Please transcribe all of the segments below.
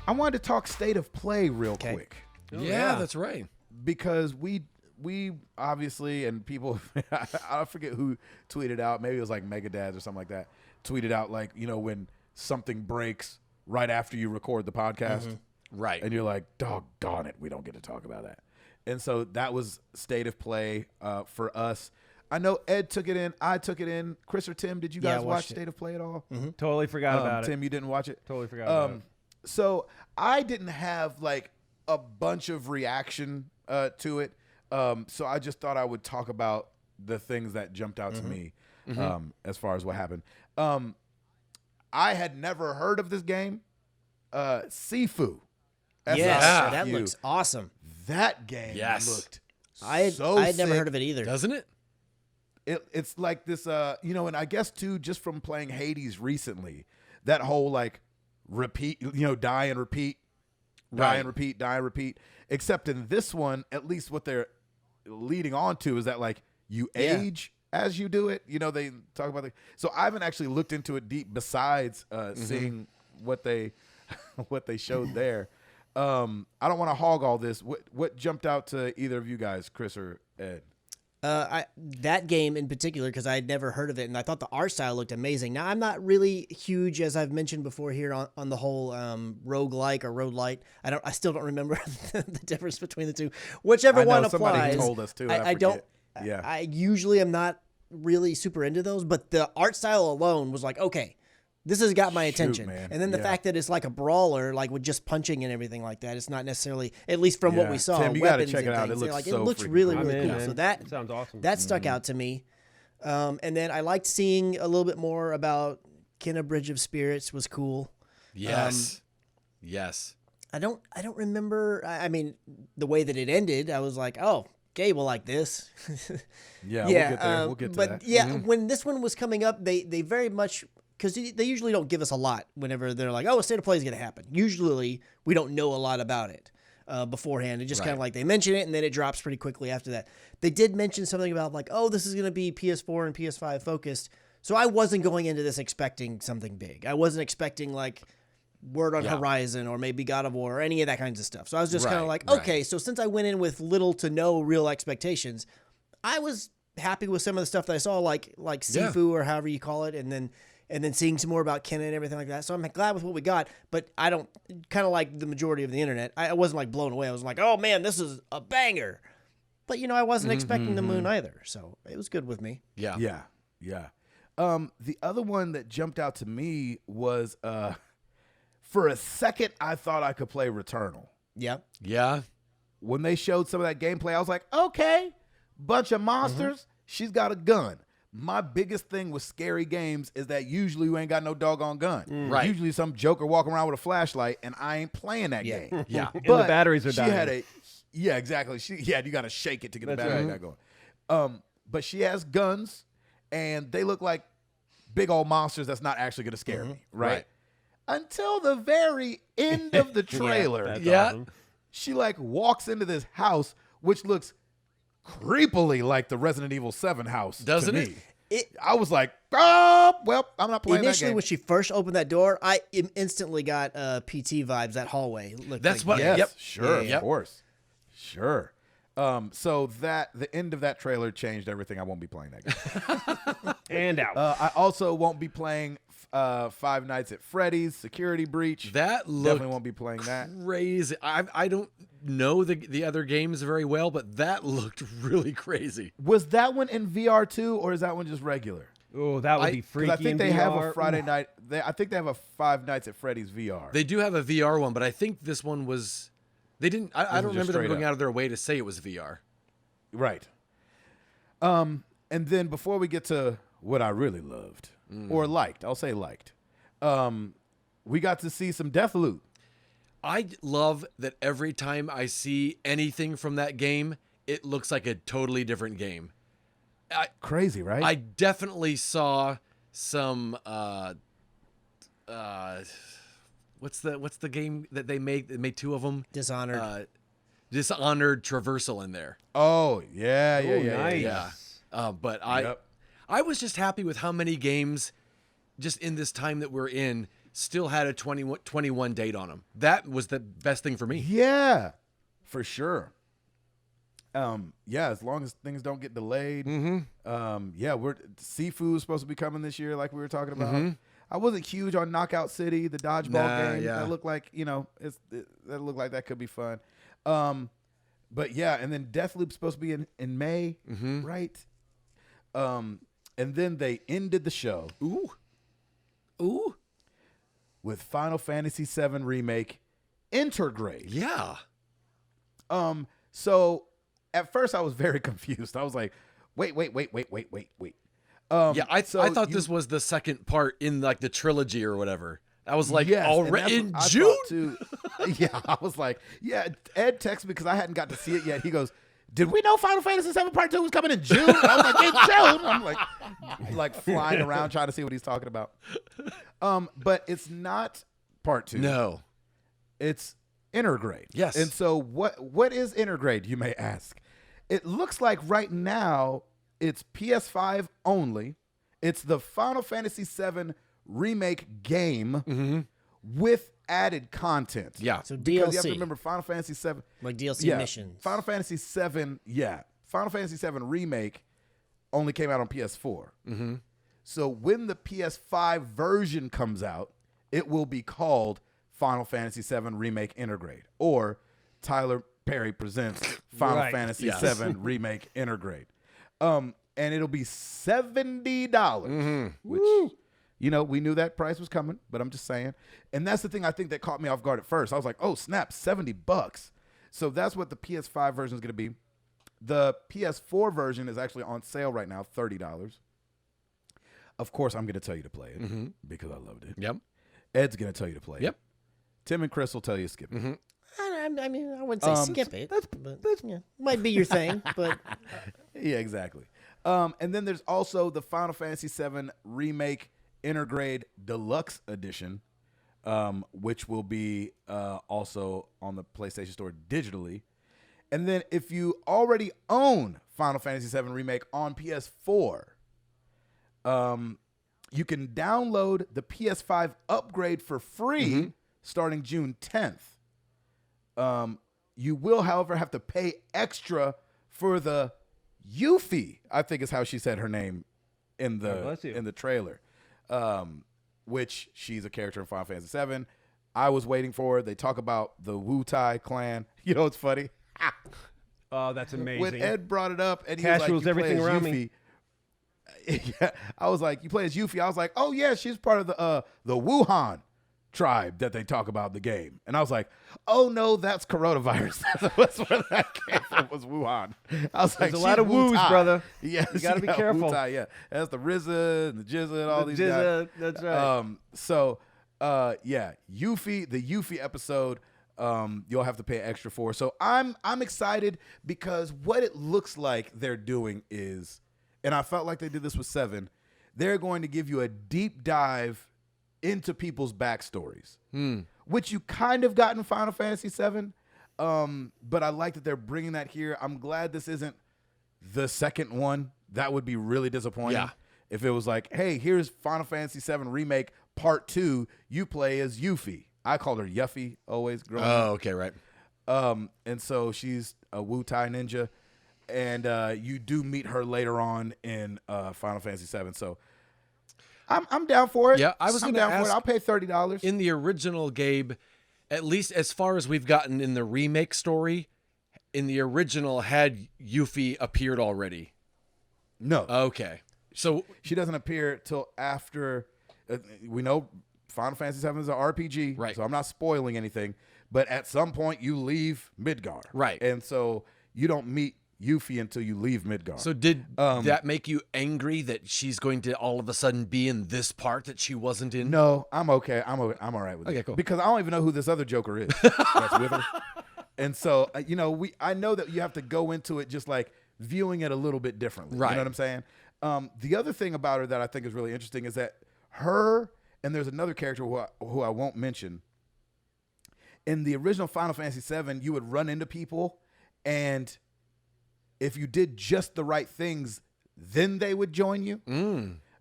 I wanted to talk state of play real quick. Oh, yeah, that's right. Because we obviously, and people, I forget who tweeted out, maybe it was like Megadads or something like that, tweeted out like, when something breaks right after you record the podcast. Mm-hmm. Right. And you're like, doggone it, we don't get to talk about that. And so that was state of play for us. I know Ed took it in. I took it in. Chris or Tim, did you guys watch State of Play at all? Mm-hmm. Totally forgot about it. Tim, you didn't watch it? Totally forgot about it. So I didn't have like a bunch of reaction to it. So I just thought I would talk about the things that jumped out to me as far as what happened. I had never heard of this game. Sifu. Yes, that looks awesome. That game looked I had never heard of it either. Doesn't it? It's like this, and I guess too, just from playing Hades recently, that whole like repeat, die and repeat, die and repeat, die and repeat. Except in this one, at least what they're leading on to is that like you age as you do it. They talk about so I haven't actually looked into it deep besides seeing what they showed there. I don't want to hog all this. What jumped out to either of you guys, Chris or Ed? That game in particular, because I had never heard of it, and I thought the art style looked amazing. Now, I'm not really huge, as I've mentioned before here, on the whole roguelike or roguelite. I still don't remember the difference between the two. Whichever one applies. Somebody told us too. I don't. Yeah. I usually am not really super into those, but the art style alone was like, okay, this has got my attention. Man. And then the fact that it's like a brawler, like with just punching and everything like that, it's not necessarily, at least from what we saw, Tim, you gotta check it out. It looks really, cool. really cool. So that sounds awesome. That stuck out to me. And then I liked seeing a little bit more about Kenna Bridge of Spirits was cool. Yes. Yes. I don't remember. I mean, the way that it ended, I was like, oh, Gabe will like this. We'll get there. We'll get to that. But when this one was coming up, they very much, because they usually don't give us a lot whenever they're like, oh, a state of play is going to happen. Usually we don't know a lot about it beforehand. It just kind of like they mention it and then it drops pretty quickly after that. They did mention something about like, oh, this is going to be PS4 and PS5 focused. So I wasn't going into this expecting something big. I wasn't expecting like Word on Horizon or maybe God of War or any of that kinds of stuff. So I was just kind of like, okay, so since I went in with little to no real expectations, I was happy with some of the stuff that I saw, like Sifu or however you call it, and then seeing some more about Kenna and everything like that. So I'm glad with what we got, but I don't, kind of like the majority of the internet, I wasn't like blown away. I was like, oh man, this is a banger. But I wasn't expecting the moon either. So it was good with me. Yeah. The other one that jumped out to me was, for a second, I thought I could play Returnal. Yeah. Yeah. When they showed some of that gameplay, I was like, okay, bunch of monsters. She's got a gun. My biggest thing with scary games is that usually you ain't got no doggone gun. Right. Usually some joker walking around with a flashlight, and I ain't playing that game. Yeah. And the batteries are dying. Exactly. You got to shake it to get the battery back going. But she has guns, and they look like big old monsters that's not actually going to scare me, right? Until the very end of the trailer. Awesome. She like walks into this house, which looks creepily like the Resident Evil 7 house. Doesn't to me. it? I was like, oh, well, I'm not playing Initially, that game. when she first opened that door, I instantly got PT vibes. That hallway looked That's like, what. Yes, Yep. sure, Yeah. of course. Sure. So the end of that trailer changed everything. I won't be playing that game. And out. I also won't be playing Five Nights at Freddy's Security Breach. That Definitely looked won't be playing that. crazy. I don't know the other games very well, but that looked really crazy. Was that one in VR too, or is that one just regular? Oh, that would be freaky. Because I think in they have a VR. Friday night. I think they have a Five Nights at Freddy's VR. They do have a VR one, but I think this one was. They didn't. I don't remember them straight going up. out of their way to say it was VR. Right. And then before we get to what I really loved or liked, I'll say liked. We got to see some Deathloop. I love that every time I see anything from that game, it looks like a totally different game. Crazy, right? I definitely saw some. What's the game that they made? They made two of them. Dishonored. Dishonored Traversal in there. Oh yeah. Nice. Yeah. But I was just happy with how many games, just in this time that we're in, still had a 21 date on them. That was the best thing for me. Yeah, for sure. Yeah, as long as things don't get delayed. Yeah, Seafood's supposed to be coming this year, like we were talking about. I wasn't huge on Knockout City, the dodgeball game. Yeah. That looked like, that looked like that could be fun. But yeah, and then Deathloop's supposed to be in May, right? And then they ended the show. Ooh. With Final Fantasy VII Remake Intergrade. Yeah. So at first I was very confused. I was like, wait. I thought this was the second part in like the trilogy or whatever. I was like, yes, already in June? Yeah, I was like, yeah. Ed texted me because I hadn't got to see it yet. He goes, did we know Final Fantasy VII Part 2 was coming in June? I was like, in June? I'm like flying around trying to see what he's talking about. But it's not Part 2. No. It's Intergrade. Yes. And so what is Intergrade, you may ask? It looks like right now it's PS5 only. It's the Final Fantasy VII Remake game with added content. Yeah. So DLC. Because you have to remember Final Fantasy VII. Like DLC missions. Final Fantasy VII, Final Fantasy VII Remake only came out on PS4. So when the PS5 version comes out, it will be called Final Fantasy VII Remake Intergrade, or Tyler Perry presents Final Fantasy VII Remake Intergrade. And it'll be $70, which, we knew that price was coming, but I'm just saying. And that's the thing I think that caught me off guard at first. I was like, oh, snap, $70. So that's what the PS5 version is going to be. The PS4 version is actually on sale right now, $30. Of course, I'm going to tell you to play it because I loved it. Yep. Ed's going to tell you to play it. Yep. Tim and Chris will tell you to skip it. I mean, I wouldn't say skip it. That's might be your thing, but Yeah, exactly. And then there's also the Final Fantasy VII Remake Intergrade Deluxe Edition, which will be also on the PlayStation Store digitally. And then if you already own Final Fantasy VII Remake on PS4, you can download the PS5 upgrade for free starting June 10th. You will, however, have to pay extra for the Yuffie, I think is how she said her name in the trailer, which she's a character in Final Fantasy VII. I was waiting for it. They talk about the Wu Tai clan. You know, it's funny. Oh, that's amazing. When Ed brought it up, and he Cash was like, rules "You play everything as around Yuffie." me. Yeah, I was like, "You play as Yuffie." I was like, "Oh yeah, she's part of the Wuhan tribe that they talk about in the game." And I was like, "Oh no, that's coronavirus." That's where that came from, was Wuhan. I was like, There's a lot of woos, brother. Yeah, You gotta be careful. Wu-Tai, yeah, that's the RZA and the Jizza and all these guys. Jizza, that's right. Yeah, Yuffie, the Yuffie episode, you'll have to pay extra for. So I'm excited because what it looks like they're doing is, and I felt like they did this with 7, they're going to give you a deep dive into people's backstories, which you kind of got in Final Fantasy VII. But I like that they're bringing that here. I'm glad this isn't the second one. That would be really disappointing. Yeah. If it was like, hey, here's Final Fantasy VII Remake Part 2, you play as Yuffie. I called her Yuffie always growing up. Oh, okay, right. And so she's a Wu Tai ninja, and you do meet her later on in Final Fantasy VII. So I'm down for it. Yeah, I was I'm gonna down for it. ask- I'll pay $30. In the original, Gabe, at least as far as we've gotten in the remake story, in the original, had Yuffie appeared already? No, Okay. So, she doesn't appear till after. We know Final Fantasy VII is an RPG, Right. So I'm not spoiling anything. But at some point, you leave Midgar, Right. And so you don't meet Yuffie until you leave Midgar. so did that make you angry that she's going to all of a sudden be in this part that she wasn't in? No, I'm okay. I'm all right with it. Okay, cool. Because I don't even know who this other Joker is that's with her. And so, I know that you have to go into it just like viewing it a little bit differently. Right. You know what I'm saying? The other thing about her that I think is really interesting is that her, and there's another character who I won't mention. In the original Final Fantasy VII, you would run into people, and if you did just the right things, then they would join you.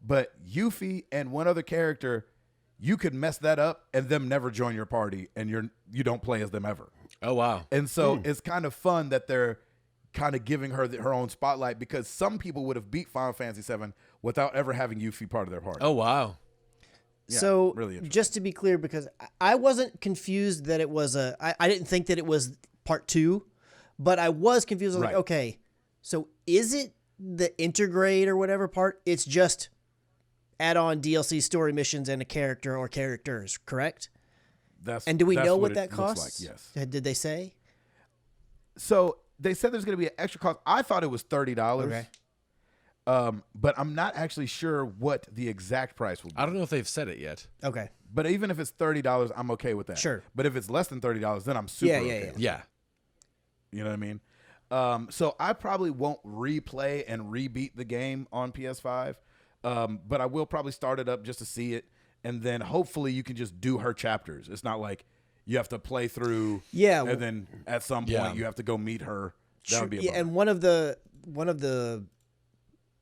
But Yuffie and one other character, you could mess that up and them never join your party, and you don't play as them ever. Oh wow. And so it's kind of fun that they're kind of giving her her own spotlight, because some people would have beat Final Fantasy VII without ever having Yuffie part of their party. Oh wow. Yeah, So really interesting. just to be clear, because I wasn't confused that it was I didn't think that it was part 2, but I was confused. I was Right. like, okay, so is it the Intergrade or whatever part? It's just add-on DLC story missions and a character or characters, correct? And do we know what it that looks costs? like, yes. Did they say? So they said there's going to be an extra cost. I thought it was $30. Okay. But I'm not actually sure what the exact price will be. I don't know if they've said it yet. Okay. But even if it's $30, I'm okay with that. Sure. But if it's less than $30, then I'm super okay with it. Yeah. You know what I mean? So I probably won't replay and rebeat the game on PS5, but I will probably start it up just to see it, and then hopefully you can just do her chapters. It's not like you have to play through, and then at some point you have to go meet her. That would be a bummer. And one of the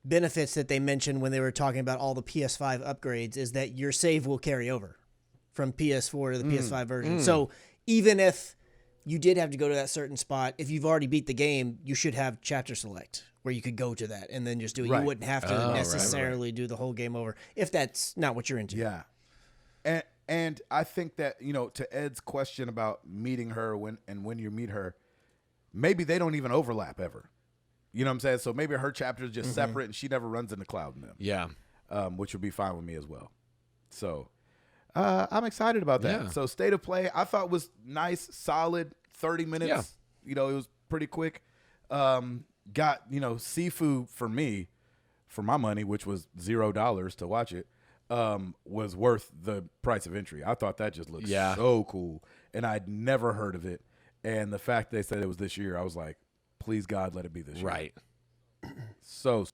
benefits that they mentioned when they were talking about all the PS5 upgrades is that your save will carry over from PS4 to the PS5 version. So even if you did have to go to that certain spot, if you've already beat the game, you should have chapter select where you could go to that and then just do it. Right. You wouldn't have to necessarily do the whole game over if that's not what you're into. Yeah. And I think that, to Ed's question about meeting her when you meet her, maybe they don't even overlap ever. You know what I'm saying? So maybe her chapter is just separate and she never runs into Cloud in them. Yeah. Which would be fine with me as well. So I'm excited about that. Yeah. So State of Play, I thought was nice, solid, 30 minutes. Yeah. It was pretty quick. Got, Sifu for me, for my money, which was $0 to watch it, was worth the price of entry. I thought that just looked so cool. And I'd never heard of it. And the fact they said it was this year, I was like, please God, let it be this year. Right. So